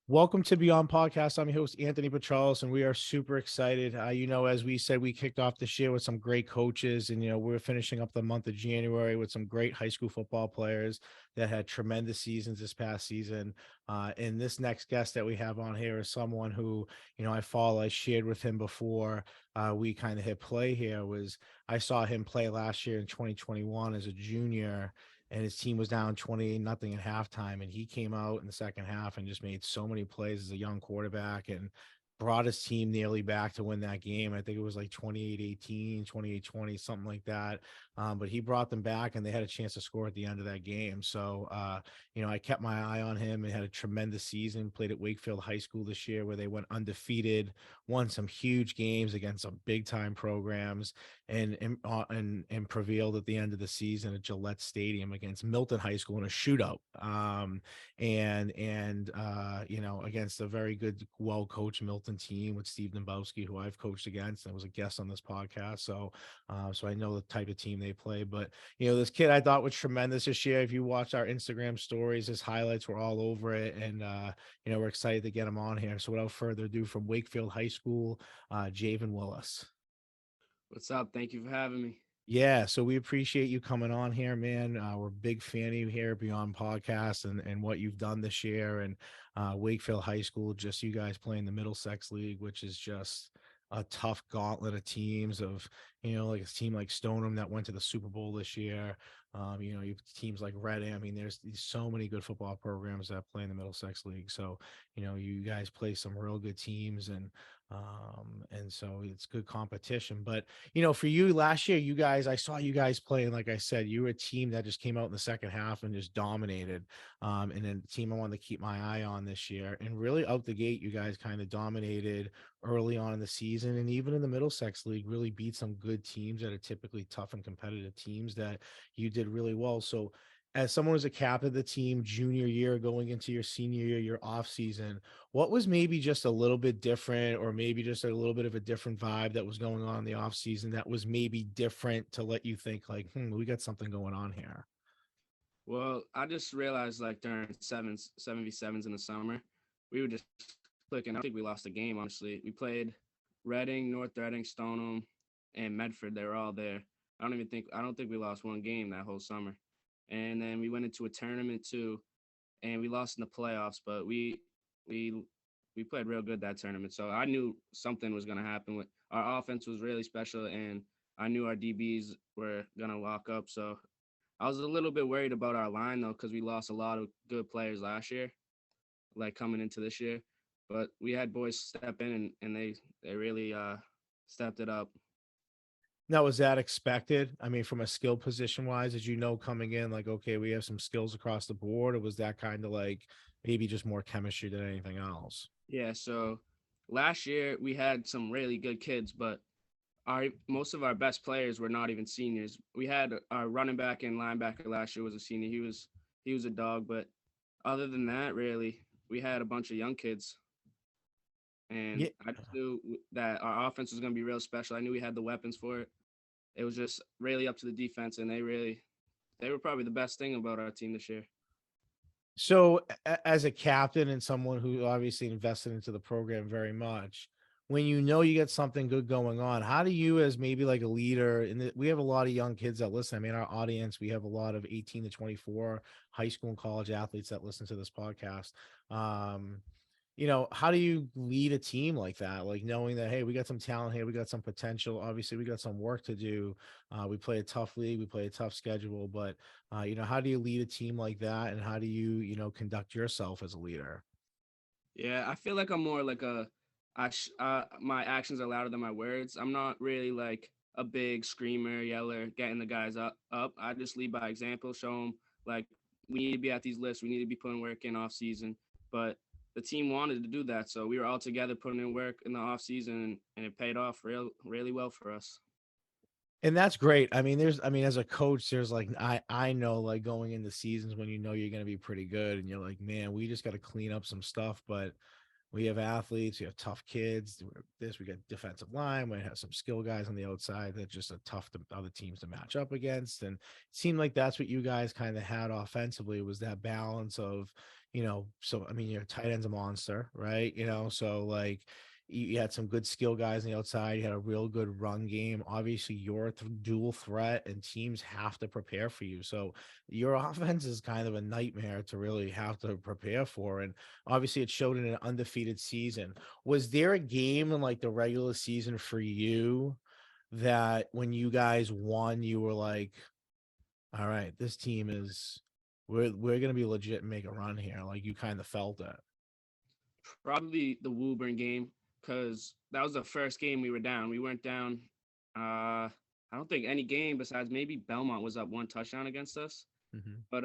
Welcome to Beyond Podcast. I'm your host, Anthony Petralis, and we are super excited. As we said, we kicked off this year with some great coaches, and, we're finishing up the month of January with some great high school football players that had tremendous seasons this past season. And this next guest that we have on here is someone who, I follow, I shared with him before we kind of hit play here. I saw him play last year in 2021 as a junior, and his team was down 28-0 at halftime, and he came out in the second half and just made so many plays as a young quarterback and brought his team nearly back to win that game. I think it was like 28-18, 28-20, something like that. But he brought them back, and they had a chance to score at the end of that game. So, I kept my eye on him and had a tremendous season. Played at Wakefield High School this year, where they went undefeated, won some huge games against some big time programs, and prevailed at the end of the season at Gillette Stadium against Milton High School in a shootout. Against a very good, well coached Milton team with Steve Dembowski, who I've coached against and was a guest on this podcast. So I know the type of team they play. But this kid I thought was tremendous this year. If you watch our Instagram stories, his highlights were all over it, and we're excited to get him on here. So without further ado, from Wakefield High School, Javin Willis. What's up? Thank you for having me. Yeah, so we appreciate you coming on here, man. We're a big fan of you here Beyond Podcast and what you've done this year. And Wakefield High School, just you guys playing the Middlesex League, which is just a tough gauntlet of teams of, like a team like Stoneham that went to the Super Bowl this year. You have teams like Reading. I mean, there's so many good football programs that play in the Middlesex League. So, you guys play some real good teams, and so it's good competition. But for you last year, I saw you guys playing. Like I said, you were a team that just came out in the second half and just dominated. And then the team I wanted to keep my eye on this year, and really out the gate, you guys kind of dominated early on in the season, and even in the Middlesex League, really beat some good teams that are typically tough and competitive teams that you did really well. So, as someone who's a captain of the team junior year going into your senior year, your off season, what was maybe just a little bit different, or maybe just a little bit of a different vibe that was going on in the off season that was maybe different to let you think like, we got something going on here? Well, I just realized like during 7v7s in the summer, we were just clicking. I think we lost a game, honestly. We played Reading, North Reading, Stoneham, and Medford. They were all there. I don't think we lost one game that whole summer. And then we went into a tournament too, and we lost in the playoffs, but we we played real good that tournament. So I knew something was gonna happen. With our offense was really special, and I knew our DBs were gonna lock up. So I was a little bit worried about our line though, because we lost a lot of good players last year, like coming into this year. But we had boys step in, and they really stepped it up. Now, was that expected? I mean, from a skill position wise, did coming in like, okay, we have some skills across the board, or was that kind of like maybe just more chemistry than anything else? Yeah. So last year we had some really good kids, but our most of our best players were not even seniors. We had our running back and linebacker last year was a senior. He was a dog, but other than that, really, we had a bunch of young kids, and Yeah. I just knew that our offense was going to be real special. I knew we had the weapons for it. It was just really up to the defense, and they were probably the best thing about our team this year. So, as a captain and someone who obviously invested into the program very much, when you get something good going on, how do you, as maybe like a leader, and we have a lot of young kids that listen. I mean, our audience, we have a lot of 18 to 24 high school and college athletes that listen to this podcast. Um, how do you lead a team like that? Like knowing that, hey, we got some talent here, we got some potential. Obviously, we got some work to do. We play a tough league, we play a tough schedule, but how do you lead a team like that, and how do you, conduct yourself as a leader? Yeah, I feel like I'm more like my actions are louder than my words. I'm not really like a big screamer, yeller, getting the guys up. I just lead by example, show them like we need to be at these lists, we need to be putting work in off season. But the team wanted to do that, so we were all together putting in work in the off season, and it paid off really well for us. And that's great. I mean, as a coach, there's like, I know, like, going into seasons when you're going to be pretty good, and you're like, man, we just got to clean up some stuff. But we have athletes, we have tough kids. We got defensive line, we have some skill guys on the outside that just are tough to other teams to match up against. And it seemed like that's what you guys kind of had offensively, was that balance of, so I mean, your tight end's a monster, right? So like you had some good skill guys on the outside. You had a real good run game. Obviously, you're a dual threat, and teams have to prepare for you. So your offense is kind of a nightmare to really have to prepare for. And obviously, it showed in an undefeated season. Was there a game in like the regular season for you that when you guys won, you were like, "All right, this team is we're gonna be legit and make a run here." Like you kind of felt it. Probably the Woburn game, because that was the first game we were down. We weren't down. I don't think any game besides maybe Belmont was up one touchdown against us. Mhm. But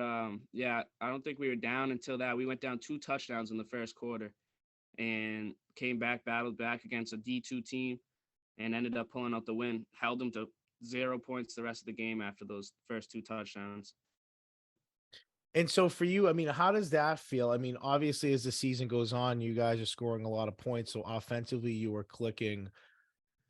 yeah, I don't think we were down until that. We went down 2 touchdowns in the first quarter and came back, battled back against a D2 team, and ended up pulling out the win. Held them to 0 points the rest of the game after those first 2 touchdowns. And so for you, I mean, how does that feel? I mean, obviously, as the season goes on, you guys are scoring a lot of points. So offensively, you were clicking.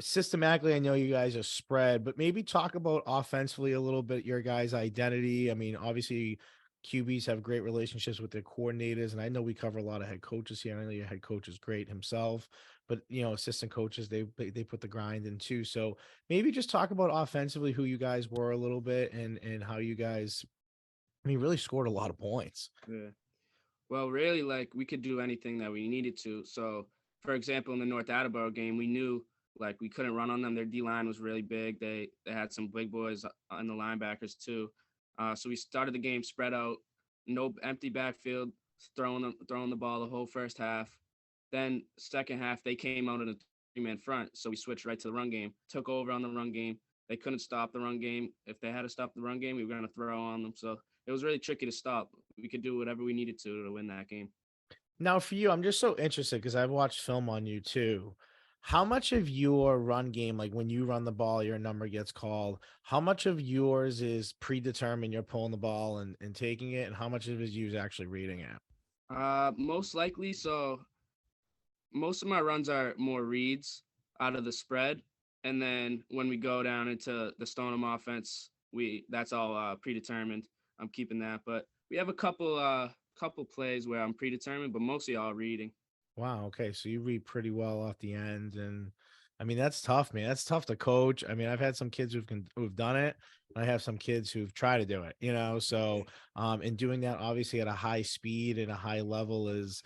Systematically, I know you guys are spread, but maybe talk about offensively a little bit, your guys' identity. I mean, obviously, QBs have great relationships with their coordinators, and I know we cover a lot of head coaches here. I know your head coach is great himself, but assistant coaches, they put the grind in too. So maybe just talk about offensively who you guys were a little bit, and how you guys, I mean, really scored a lot of points. Yeah. Well, really, like we could do anything that we needed to. So, for example, in the North Attleboro game, we knew like we couldn't run on them. Their D line was really big. They had some big boys on the linebackers too. So we started the game spread out, no empty backfield, throwing the ball the whole first half. Then second half they came out in a 3-man front, so we switched right to the run game. Took over on the run game. They couldn't stop the run game. If they had to stop the run game, we were going to throw on them. So it was really tricky to stop. We could do whatever we needed to win that game. Now, for you, I'm just so interested because I've watched film on you too. How much of your run game, like when you run the ball, your number gets called, how much of yours is predetermined, you're pulling the ball and taking it, and how much of it is you actually reading it? Most likely. So most of my runs are more reads out of the spread, and then when we go down into the Stoneham offense, that's all predetermined. I'm keeping that, but we have a couple plays where I'm predetermined, but mostly all reading. Wow. Okay. So you read pretty well off the end, and I mean that's tough, man. That's tough to coach. I mean, I've had some kids who've done it. I have some kids who've tried to do it. So and doing that obviously at a high speed and a high level is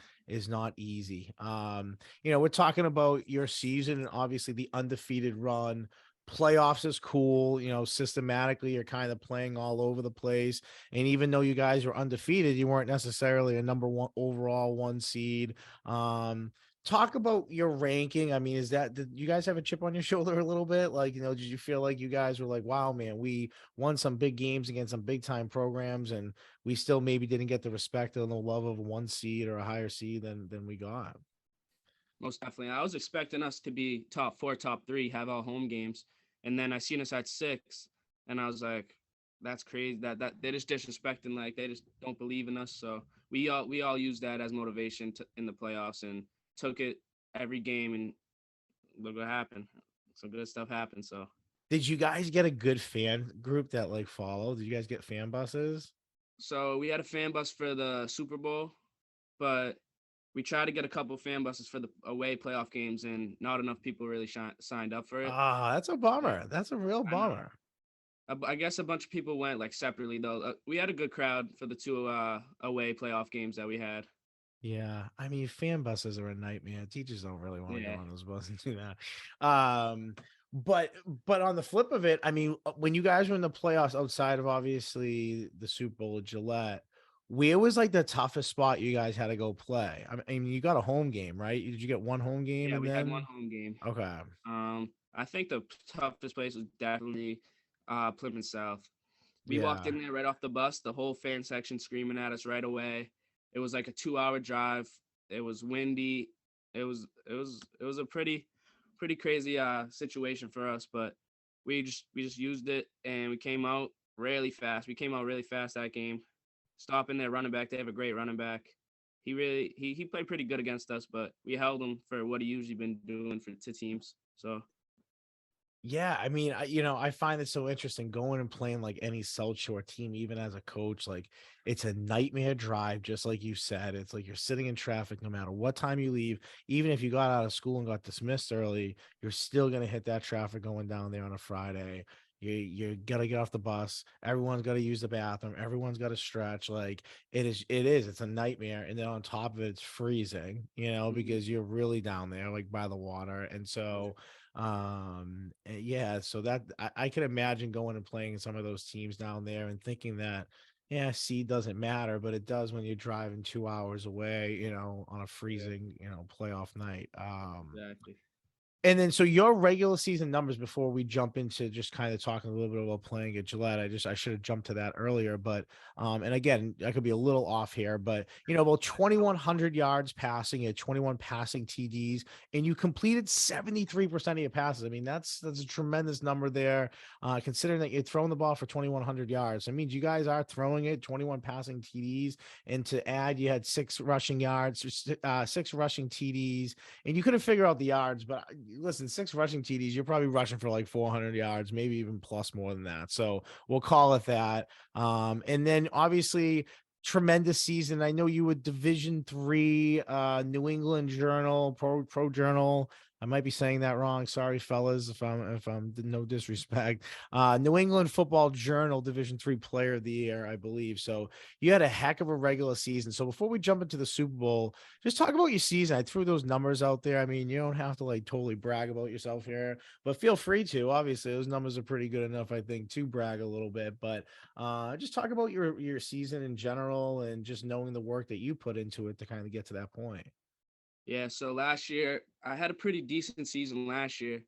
not easy. We're talking about your season and obviously the undefeated run. Playoffs is cool. Systematically you're kind of playing all over the place. And even though you guys were undefeated, you weren't necessarily a number one overall one seed. um, Talk about your ranking. I mean, did you guys have a chip on your shoulder a little bit? Like, did you feel like you guys were like, wow, man, we won some big games against some big time programs, and we still maybe didn't get the respect and the love of a one seed or a higher seed than we got? Most definitely. I was expecting us to be top four, top three, have all home games. And then I seen us at 6, and I was like, that's crazy. That they're just disrespecting, like they just don't believe in us. So we all used that as motivation in the playoffs and took it every game, and look what happened. Some good stuff happened. So Did you guys get a good fan group that like followed? Did you guys get fan buses? we had a fan bus for the Super Bowl, but we tried to get a couple fan buses for the away playoff games, and not enough people really signed up for it. Ah, that's a Yeah, bummer. That's a real I know. bummer. I guess a bunch of people went like separately though. We had a good crowd for the 2 away playoff games that we had. Yeah, I mean, fan buses are a nightmare. Teachers don't really want to go Yeah, on those buses and do that. Um, but but on the flip of it, I mean, when you guys were in the playoffs outside of obviously the Super Bowl at Gillette, where was like the toughest spot you guys had to go play? I mean, you got a home game, right? Did you get one home game yeah, and we had one then home game. okay, I think the toughest place was definitely Plymouth South. We walked yeah. in there right off the bus, the whole fan section screaming at us right away. It was like a 2-hour drive. It was windy. It was a pretty crazy situation for us, but we just used it and we came out really fast. We came out really fast that game. Stopping their running back. They have a great running back. he played pretty good against us, but we held him for what he usually been doing for to teams. So Yeah, I mean, I find it so interesting going and playing like any South Shore team, even as a coach. Like, it's a nightmare drive, just like you said. It's like you're sitting in traffic no matter what time you leave. Even if you got out of school and got dismissed early, you're still gonna hit that traffic going down there on a Friday. You gotta get off the bus. Everyone's got to use the bathroom. Everyone's got to stretch. Like, it's a nightmare. And then on top of it, it's freezing, mhm, because you're really down there, like by the water. And yeah, so yeah, so that I can imagine going and playing in some of those teams down there and thinking that, yeah, seed doesn't matter, but it does when you're driving 2 hours away, on a yeah, freezing, playoff night. exactly. And then, so your regular season numbers, before we jump into just kind of talking a little bit about playing at Gillette, I should have jumped to that earlier, but and again, I could be a little off here, but about 2,100 yards passing, at 21 passing TDs, and you completed 73% of your passes. I mean, that's a tremendous number there, considering that you're throwing the ball for 2,100 yards. That means you guys are throwing it, 21 passing TDs, and to add, you had 6 rushing yards, 6 rushing TDs, and you couldn't figure out the yards, but listen, 6 rushing TDs, you're probably rushing for like 400 yards, maybe even plus more than that. So we'll call it that. And then obviously, tremendous season. I know you were Division III, New England Journal, Pro Journal. I might be saying that wrong. Sorry, fellas, if I'm no disrespect. New England Football Journal Division III Player of the Year, I believe. So you had a heck of a regular season. So before we jump into the Super Bowl, just talk about your season. I threw those numbers out there. I mean, you don't have to like totally brag about yourself here, but feel free to. Obviously, those numbers are pretty good enough, I think, to brag a little bit. But just talk about your season in general and just knowing the work that you put into it to kind of get to that point. Yeah, so last year I had a pretty decent season last year,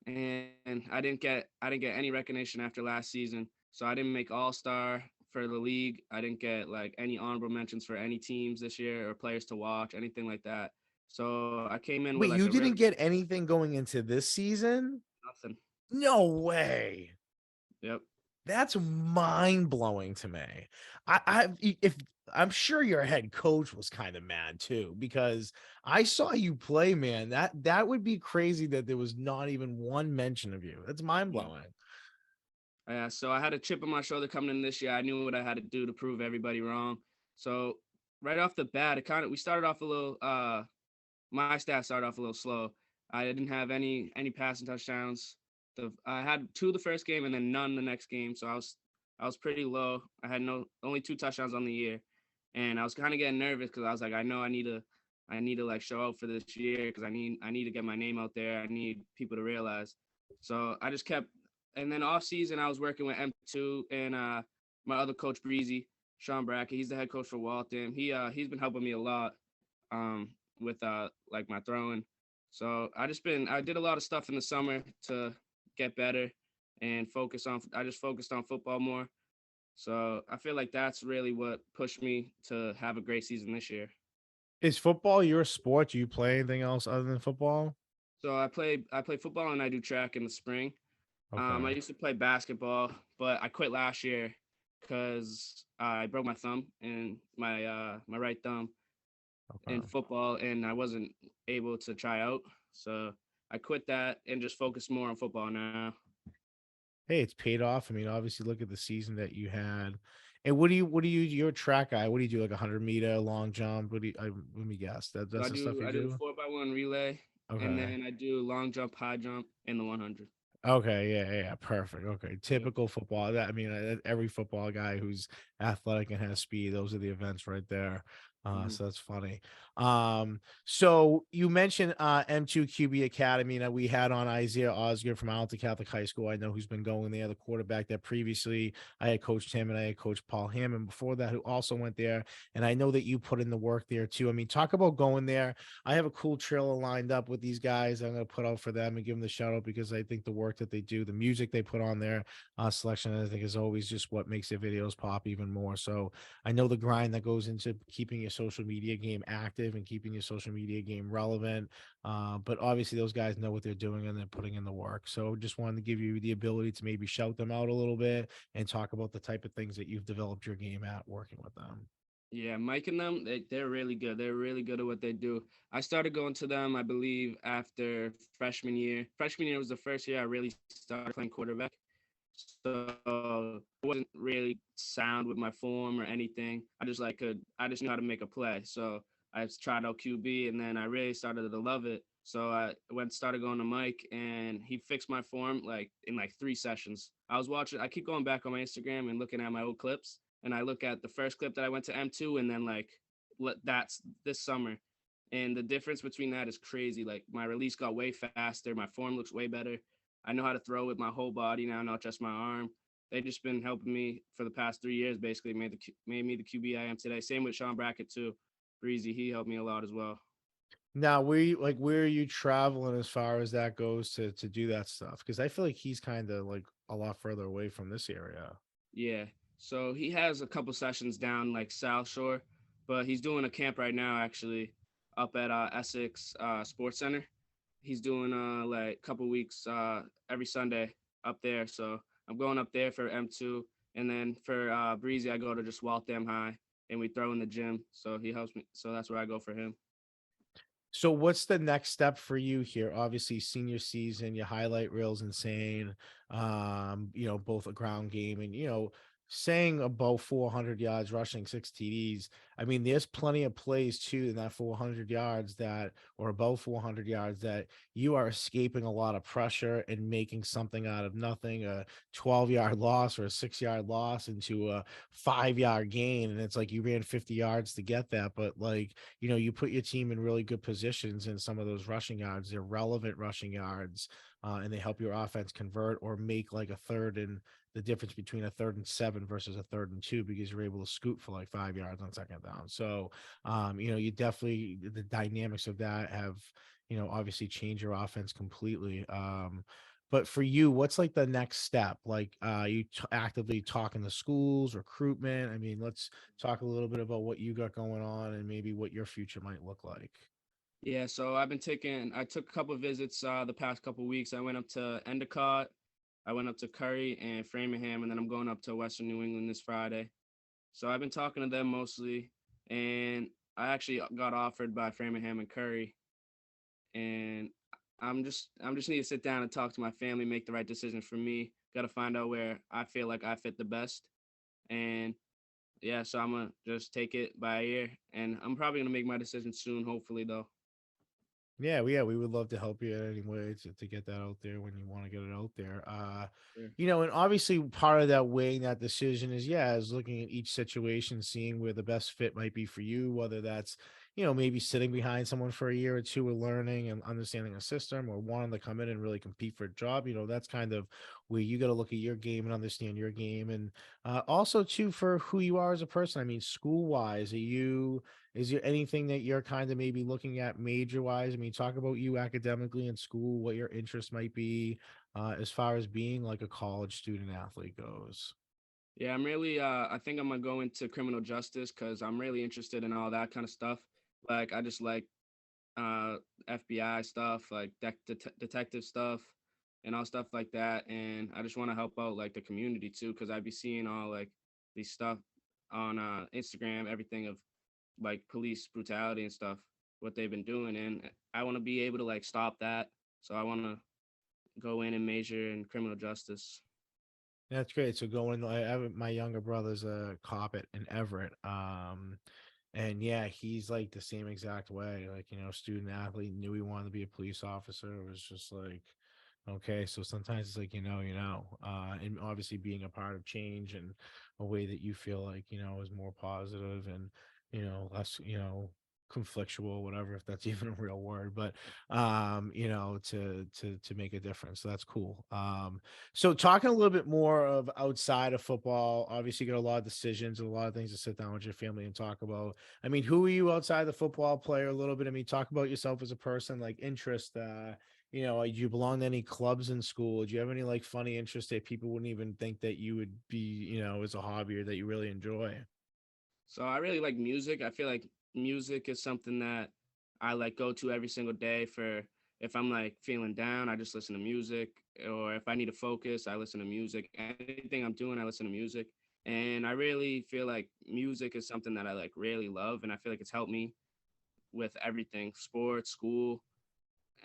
and I didn't get any recognition after last season. So I didn't make All Star for the league. I didn't get like any honorable mentions for any teams this year or players to watch, anything like that. So I came in with Wait, like you a didn't really get anything going into this season? nothing. No way. Yep. That's mind blowing to me. If I'm sure your head coach was kind of mad too, because I saw you play, man. That would be crazy that there was not even one mention of you. That's mind Yeah. blowing. Yeah. So I had a chip on my shoulder coming in this year. I knew what I had to do to prove everybody wrong. So right off the bat, we started off a little my stats started off a little slow. I didn't have any passing touchdowns. I had two the first game and then none the next game. So I was pretty low. I had no only two touchdowns on the year, and I was kind of getting nervous because I was like, I know I need to like show up for this year because I need to get my name out there. I need people to realize. So I just kept, and then off season I was working with M2 and my other coach Breezy, Sean Brackett. He's the head coach for Walton. He's been helping me a lot. Um, with like my throwing. So I did a lot of stuff in the summer to get better and I just focused on football more. So I feel like that's really what pushed me to have a great season this year. Is football your sport? Do you play anything else other than football? So I play football and I do track in the spring. I Okay. used to play basketball, but I quit last year because I broke my thumb and my right thumb in Okay. football, and I wasn't able to try out. So I quit that and just focus more on football now. Hey, it's paid off. I mean, obviously, look at the season that you had. And what do you, you're a track guy. What do you do? Like 100-meter, long jump? Let me guess. So That's I the stuff do you I do the do? 4x1 relay, and Okay. then I do long jump, high jump, and the 100. Okay, yeah, perfect. Okay, Yep. typical football. I mean, every football guy who's athletic and has speed, those are the events right there. Mhm. So that's funny. So you mentioned M2 QB Academy that we had on Isaiah Osgood from Alta Catholic High School. I know who's been going there, the quarterback that previously I had coached him, and I had coached Paul Hammond before that, who also went there. And I know that you put in the work there too. I mean, talk about going there. I have a cool trailer lined up with these guys. I'm going to put out for them and give them the shout out because I think the work that they do, the music they put on their selection, I think is always just what makes their videos pop even more. So I know the grind that goes into keeping your social media game active and keeping your social media game relevant. But obviously, those guys know what they're doing and they're putting in the work. So just wanted to give you the ability to maybe shout them out a little bit and talk about the type of things that you've developed your game at working with them. Yeah, Mike and them, they're really good. They're really good at what they do. I started going to them, I believe, after freshman year. Freshman year was the first year I really started playing quarterback. So I wasn't really sound with my form or anything. I just knew how to make a play. So I tried out QB and then I really started to love it. So I started going to Mike and he fixed my form like in like 3 sessions. I keep going back on my Instagram and looking at my old clips and I look at the first clip that I went to M2 and then like that's this summer. And the difference between that is crazy. Like my release got way faster, my form looks way better. I know how to throw with my whole body now, not just my arm. They've just been helping me for the past 3 years. Basically, made me the QB I am today. Same with Sean Brackett too. Breezy, he helped me a lot as well. Now, where are you traveling as far as that goes to do that stuff? Because I feel like he's kind of like a lot further away from this area. Yeah. So he has a couple sessions down like South Shore, but he's doing a camp right now actually up at Essex Sports Center. He's doing like a couple weeks every Sunday up there. So I'm going up there for M2, and then for Breezy I go to just Waltham High, and we throw in the gym. So he helps me. So that's where I go for him. So what's the next step for you here? Obviously, senior season, your highlight reel's insane. Both a ground game and saying about 400 yards rushing, 6 TDs. I mean, there's plenty of plays too in that 400 yards that or above 400 yards that you are escaping a lot of pressure and making something out of nothing, a 12-yard loss or a 6-yard loss into a 5-yard gain. And it's like you ran 50 yards to get that, but like you put your team in really good positions in some of those rushing yards. They're relevant rushing yards, and they help your offense convert or make like a third and the difference between a 3rd and 7 versus a 3rd and 2 because you're able to scoot for like 5 yards on second down. So, you definitely the dynamics of that have obviously changed your offense completely. But for you, what's like the next step? Like, actively talking to schools, recruitment. I mean, let's talk a little bit about what you got going on and maybe what your future might look like. Yeah, so I took a couple of visits the past couple of weeks. I went up to Endicott, I went up to Curry and Framingham, and then I'm going up to Western New England this Friday. So I've been talking to them mostly, and I actually got offered by Framingham and Curry, and I'm just need to sit down and talk to my family, make the right decision for me. Got to find out where I feel like I fit the best, and yeah, so I'm gonna just take it by ear, and I'm probably gonna make my decision soon, hopefully though. Yeah, we would love to help you in any way to get that out there when you want to get it out there. Sure. And obviously part of that weighing that decision is looking at each situation, seeing where the best fit might be for you, whether that's, maybe sitting behind someone for a year or two or learning and understanding a system or wanting to come in and really compete for a job. That's kind of where you got to look at your game and understand your game. And also too, for who you are as a person. I mean, school wise, is there anything that you're kind of maybe looking at major wise? I mean, talk about you academically in school, what your interest might be, as far as being like a college student athlete goes. Yeah, I think I'm gonna go into criminal justice because I'm really interested in all that kind of stuff. Like, I just like uh, FBI stuff, like detective stuff, and all stuff like that. And I just want to help out like the community too, because I'd be seeing all like these stuff on Instagram, everything of like police brutality and stuff, what they've been doing, and I want to be able to like stop that. So I want to go in and major in criminal justice. That's great. So going, my younger brother's a cop in Everett. And yeah, he's like the same exact way. Like, student athlete, knew he wanted to be a police officer. It was just like, okay. So sometimes it's like, and obviously being a part of change and a way that you feel like, is more positive and, less, conflictual, whatever, if that's even a real word, but to make a difference. So that's cool. So talking a little bit more of outside of football, obviously you got a lot of decisions and a lot of things to sit down with your family and talk about. I mean, who are you outside the football player a little bit? I mean, talk about yourself as a person, like interest, do you belong to any clubs in school? Do you have any like funny interests that people wouldn't even think that you would be, as a hobby or that you really enjoy? So I really like music. I feel like music is something that I like go to every single day for if I'm like feeling down, I just listen to music. Or if I need to focus, I listen to music. Anything I'm doing, I listen to music. And I really feel like music is something that I like really love, and I feel like it's helped me with everything, sports, school,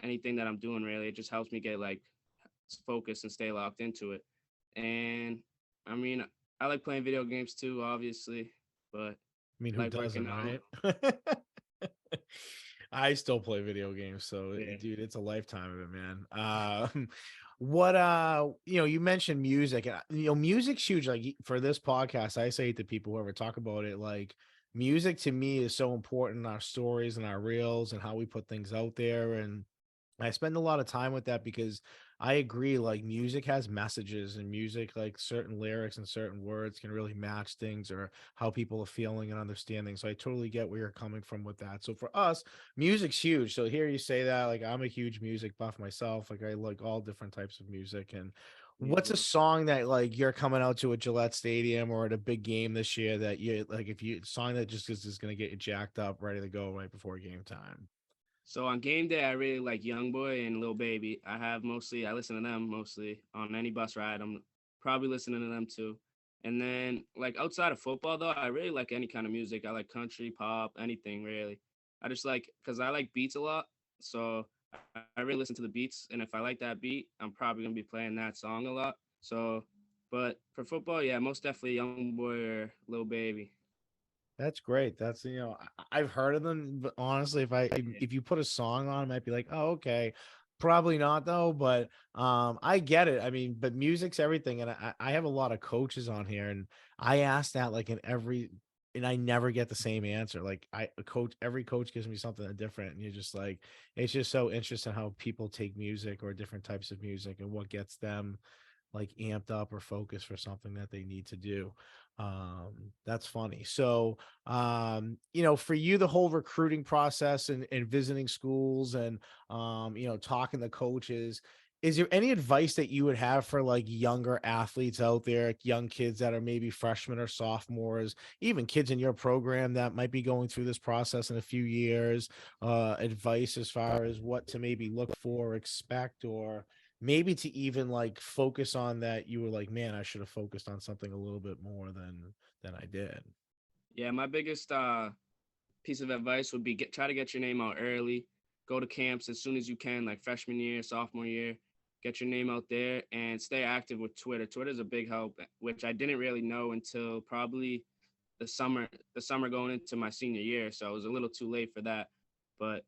anything that I'm doing. Really, it just helps me get like focused and stay locked into it. And I mean, I like playing video games too, obviously, but I mean, who like working doesn't, out. right? I still play video games, so Yeah. dude, it's a lifetime of it, man. What you mentioned music, and music's huge. Like for this podcast, I say to people whoever talk about it, like music to me is so important in our stories and our reels and how we put things out there. And I spend a lot of time with that because I agree, like music has messages and music, like certain lyrics and certain words can really match things or how people are feeling and understanding. So I totally get where you're coming from with that. So for us, music's huge. So here you say that, like I'm a huge music buff myself. Like I like all different types of music. And Me as what's a well. song that like you're coming out to a Gillette Stadium or at a big game this year that you like if you song that just is gonna get you jacked up, ready to go right before game time? So on game day, I really like Young Boy and Lil Baby. I listen to them mostly on any bus ride. I'm probably listening to them too. And then like outside of football though, I really like any kind of music. I like country, pop, anything really. I just like because I like beats a lot. So I really listen to the beats. And if I like that beat, I'm probably gonna be playing that song a lot. So but for football, yeah, most definitely Young Boy or Lil Baby. That's great. That's I've heard of them, but honestly, if you put a song on, I might be like, oh, okay. Probably not though, but I get it. I mean, but music's everything. And I have a lot of coaches on here, and I ask that like in every and I never get the same answer. Like every coach gives me something different, and you're just like, it's just so interesting how people take music or different types of music and what gets them like amped up or focused for something that they need to do. That's funny. So for you, the whole recruiting process and visiting schools and talking to coaches, is there any advice that you would have for like younger athletes out there, like, young kids that are maybe freshmen or sophomores, even kids in your program that might be going through this process in a few years, advice as far as what to maybe look for, expect, or maybe to even like focus on that you were like, man, I should have focused on something a little bit more than I did. Yeah, my biggest piece of advice would be try to get your name out early. Go to camps as soon as you can, like freshman year, sophomore year. Get your name out there and stay active with Twitter. Twitter is a big help, which I didn't really know until probably the summer, the summer going into my senior year. So it was a little too late for that. But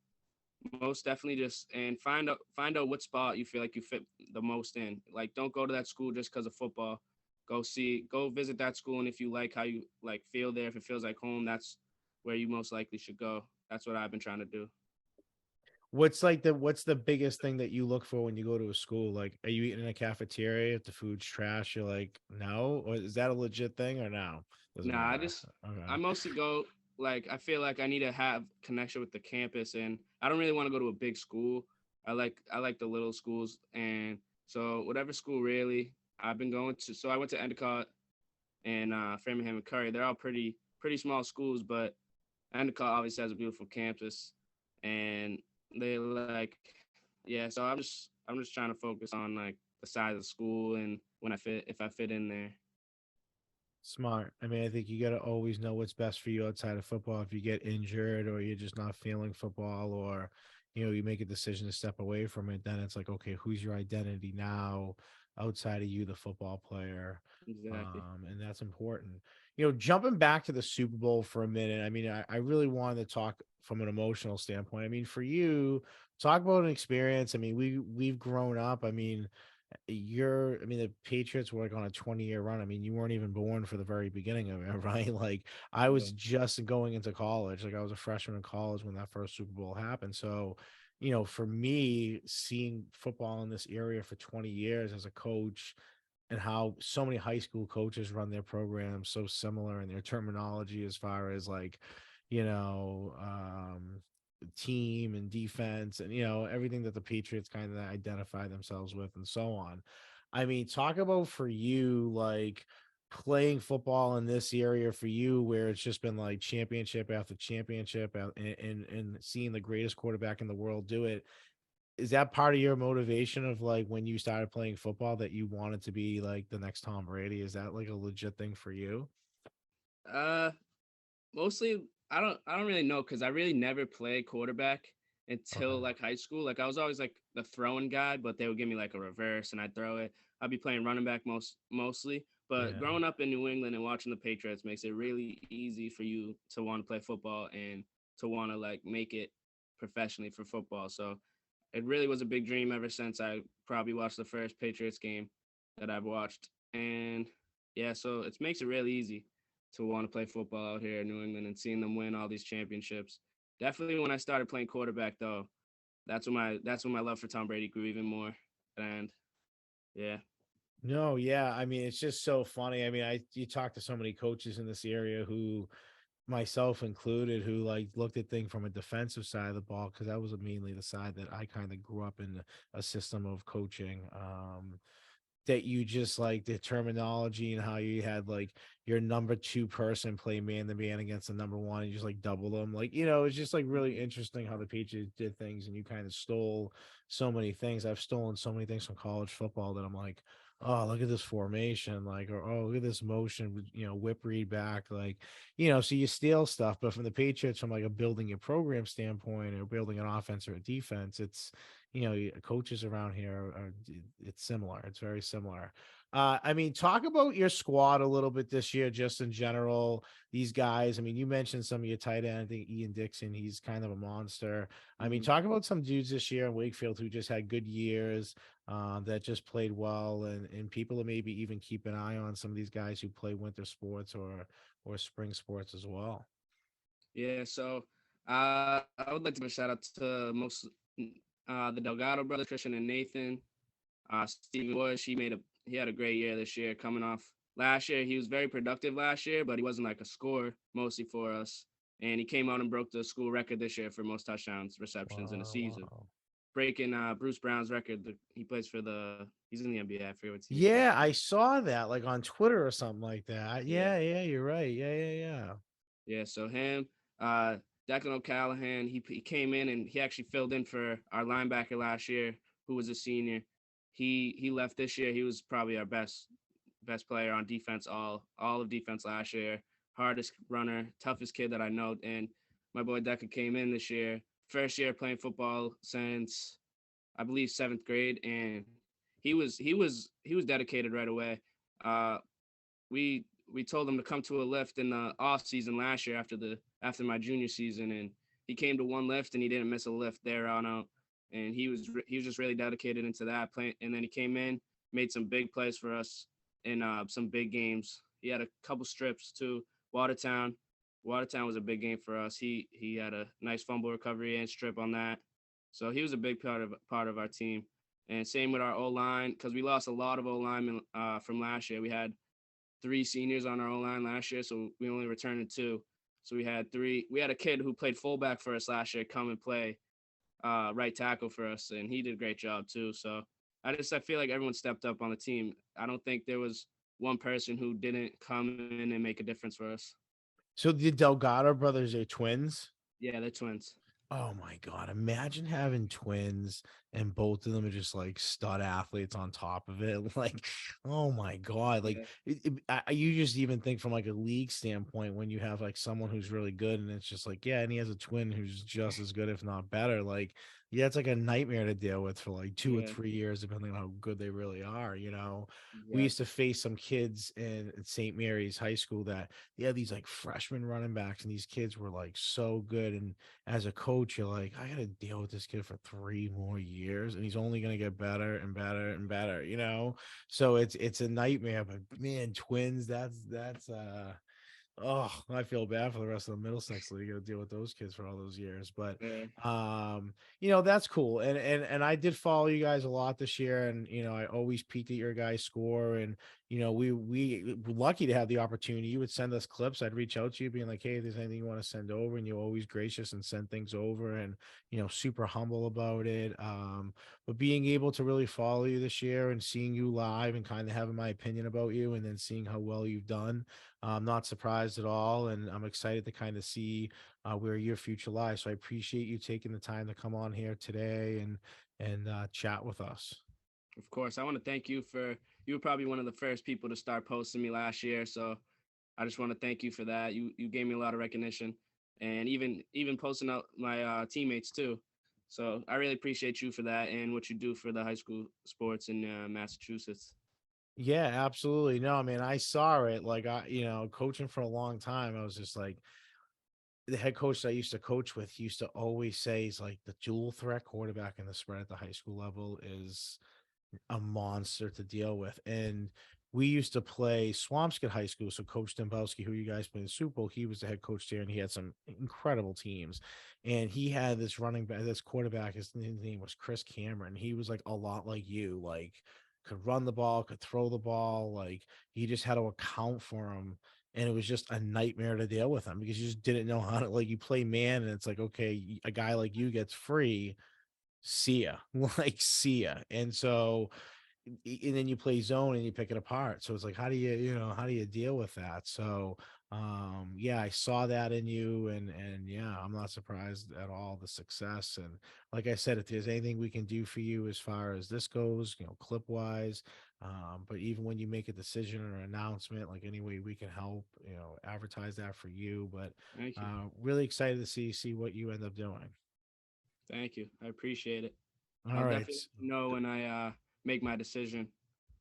most definitely just and find out what spot you feel like you fit the most in. Like don't go to that school just because of football. Go visit that school, and if you like how you like feel there, if it feels like home, that's where you most likely should go. That's what I've been trying to do. What's the biggest thing that you look for when you go to a school? Like, are you eating in a cafeteria? If the food's trash, you're like, no? Or is that a legit thing or no? Doesn't Nah, matter. I Okay. mostly go like I feel like I need to have connection with the campus, and I don't really want to go to a big school. I like the little schools, and so whatever school really I've been going to. So I went to Endicott and Framingham and Curry. They're all pretty small schools, but Endicott obviously has a beautiful campus, and they like yeah. So I'm just trying to focus on like the size of school and when I fit if I fit in there. Smart. I mean, I think you got to always know what's best for you outside of football. If you get injured or you're just not feeling football or, you make a decision to step away from it, then it's like, okay, who's your identity now outside of you, the football player? Exactly. And that's important. Jumping back to the Super Bowl for a minute, I mean, I really wanted to talk from an emotional standpoint. I mean, for you, talk about an experience. I mean, we've grown up. I mean, the Patriots were like on a 20-year run. I mean, you weren't even born for the very beginning of it, right? Like I Yeah. was just going into college. Like I was a freshman in college when that first Super Bowl happened. So, for me, seeing football in this area for 20 years as a coach and how so many high school coaches run their programs so similar in their terminology as far as like, you know, um, team and defense and everything that the Patriots kind of identify themselves with and so on. I mean, talk about for you like playing football in this area for you where it's just been like championship after championship and seeing the greatest quarterback in the world do it. is that part of your motivation of like when you started playing football that you wanted to be like the next Tom Brady? Is that like a legit thing for you? Uh, Mostly, I don't really know because I really never played quarterback until Okay. like high school. Like I was always like the throwing guy, but they would give me like a reverse and I'd throw it. I'd be playing running back mostly. But Yeah. growing up in New England and watching the Patriots makes it really easy for you to want to play football and to want to like make it professionally for football. So it really was a big dream ever since I probably watched the first Patriots game that I've watched. And yeah, so it makes it really easy to want to play football out here in New England and seeing them win all these championships. Definitely when I started playing quarterback though, that's when my love for Tom Brady grew even more. And yeah. No, yeah. I mean, it's just so funny. I mean, you talk to so many coaches in this area who, myself included, who like looked at things from a defensive side of the ball because that was mainly the side that I kind of grew up in a system of coaching. That you just like the terminology and how you had like your number two person play man to man against the number one and just like double them. Like, it's just like really Mhm. interesting how the Patriots did things and you kind of stole so many things. I've stolen so many things from college football that I'm like, oh, look at this formation, like, or oh, look at this motion, whip read back, like, so you steal stuff. But from the Patriots, from like a building a program standpoint or building an offense or a defense, it's coaches around here it's similar. It's very similar. I mean, talk about your squad a little bit this year, just in general. These guys, I mean, you mentioned some of your tight end. I think Ian Dixon, he's kind of a monster. I mean, Mhm. talk about some dudes this year in Wakefield who just had good years, that just played well, and people to maybe even keep an eye on some of these guys who play winter sports or spring sports as well. Yeah, so I would like to give a shout out to the Delgado brothers, Christian and Nathan. Stephen Bush, he had a great year this year. Coming off last year, he was very productive last year, but he wasn't like a scorer mostly for us. And he came out and broke the school record this year for most touchdowns receptions in a Wow, season, wow. breaking Bruce Brown's record. He plays for he's in the NBA. I forget what team, but Yeah, I saw that like on Twitter or something like that. yeah. Yeah, yeah, you're right. Yeah, yeah, yeah. Yeah, so him, uh, Declan O'Callahan, he came in and he actually filled in for our linebacker last year, who was a senior. He left this year. He was probably our best player on defense all of defense last year. Hardest runner, toughest kid that I know. And my boy Declan came in this year, first year playing football since I believe seventh grade, and he was dedicated right away. Uh, we told him to come to a lift in the off season last year after my junior season, and he came to one lift and he didn't miss a lift there on out, and he was just really dedicated into that play. And then he came in, made some big plays for us in some big games. He had a couple strips too. Watertown, Watertown was a big game for us. He had a nice fumble recovery and strip on that, so he was a big part of our team. And same with our O line because we lost a lot of O linemen from last year. We had three seniors on our O line last year, so we only returned two. So we had three. We had a kid who played fullback for us last year come and play right tackle for us, and he did a great job too. So I feel like everyone stepped up on the team. I don't think there was one person who didn't come in and make a difference for us. So the Delgado brothers are twins? Yeah, they're twins. Oh my God. Imagine having twins and both of them are just like stud athletes on top of it. Like, oh my God. Like, Yeah, you just even think from like a league standpoint when you have like someone who's really good and it's just like, yeah, and he has a twin who's just as good, if not better. Like, yeah, it's like a nightmare to deal with for like 2 or yeah, 3 years, depending on how good they really are. We used to exactly. face some kids in St. Mary's High School that, yeah, these like freshman running backs, and these kids were like so good. And as a coach, you're like, I got to deal with this kid for 3 more years, and he's only going to get better and better and better. So it's a nightmare. But man, twins, oh, I feel bad for the rest of the Middlesex League to deal with those kids for all those years. But Yeah, that's cool. And I did follow you guys a lot this year, and I always peeked at your guys' score, and we were lucky to have the opportunity. You would send us clips. I'd reach out to you being like, hey, if there's anything you want to send over, and you're always gracious and send things over, and super humble about it. But being able to really follow you this year and seeing you live and kind of having my opinion about you and then seeing how well you've done, I'm not surprised at all. And I'm excited to kind of see where your future lies. So I appreciate you taking the time to come on here today and chat with us. Of course, I want to thank you for you were probably one of the first people to start posting me last year. So I just want to thank you for that. You gave me a lot of recognition, and even posting out my teammates too. So I really appreciate you for that and what you do for the high school sports in Massachusetts. Yeah, absolutely. No, I mean, I saw it. Like, coaching for a long time, I was just like, the head coach I used to coach with used to always say, he's like, the dual threat quarterback in the spread at the high school level is a monster to deal with. And we used to play Swampscott High School. So Coach Dembowski, who you guys played in the Super Bowl, he was the head coach there, and he had some incredible teams. And he had this running back, this quarterback, his name was Chris Cameron. He was like a lot like you, like could run the ball, could throw the ball, like he just had to account for him. And it was just a nightmare to deal with him because you just didn't know how to, like, you play man, and it's like, okay, a guy like you gets free, see ya, like see ya. And so and then you play zone and you pick it apart. So it's like, how do you deal with that? So yeah, I saw that in you, and yeah, I'm not surprised at all the success. And like I said, if there's anything we can do for you as far as this goes, clip wise, but even when you make a decision or announcement, like any way we can help, advertise that for you. But Thank you, really excited to see what you end up doing. thank you. I appreciate it. All I'll right. definitely let you know when I make my decision.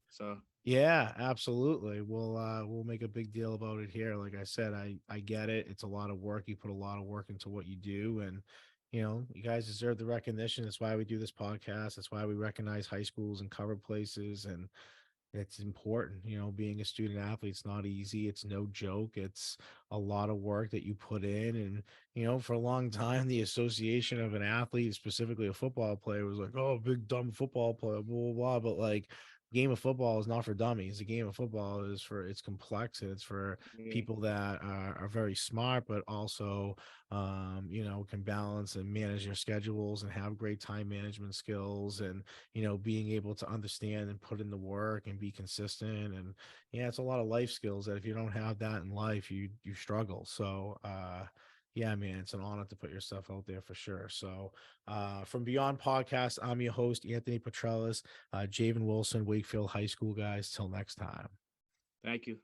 So Yeah, absolutely. We'll make a big deal about it here. Like I said, I get it. It's a lot of work. You put a lot of work into what you do, and you guys deserve the recognition. That's why we do this podcast. That's why we recognize high schools and cover places, and it's important. Being a student athlete, it's not easy. It's no joke. It's a lot of work that you put in. And, for a long time, the association of an athlete, specifically a football player, was like, oh, big dumb football player, blah, blah, blah. But like, game of football is not for dummies. The game of football is for, it's complex, and it's for yeah, people that are very smart, but also, can balance and manage their schedules and have great time management skills, and being able to understand and put in the work and be consistent. And yeah, it's a lot of life skills that if you don't have that in life, you struggle. So yeah, man, it's an honor to put your stuff out there for sure. So from Beyond Podcast, I'm your host, Anthony Petrellis, Javin Wilson, Wakefield High School guys. Till next time. thank you.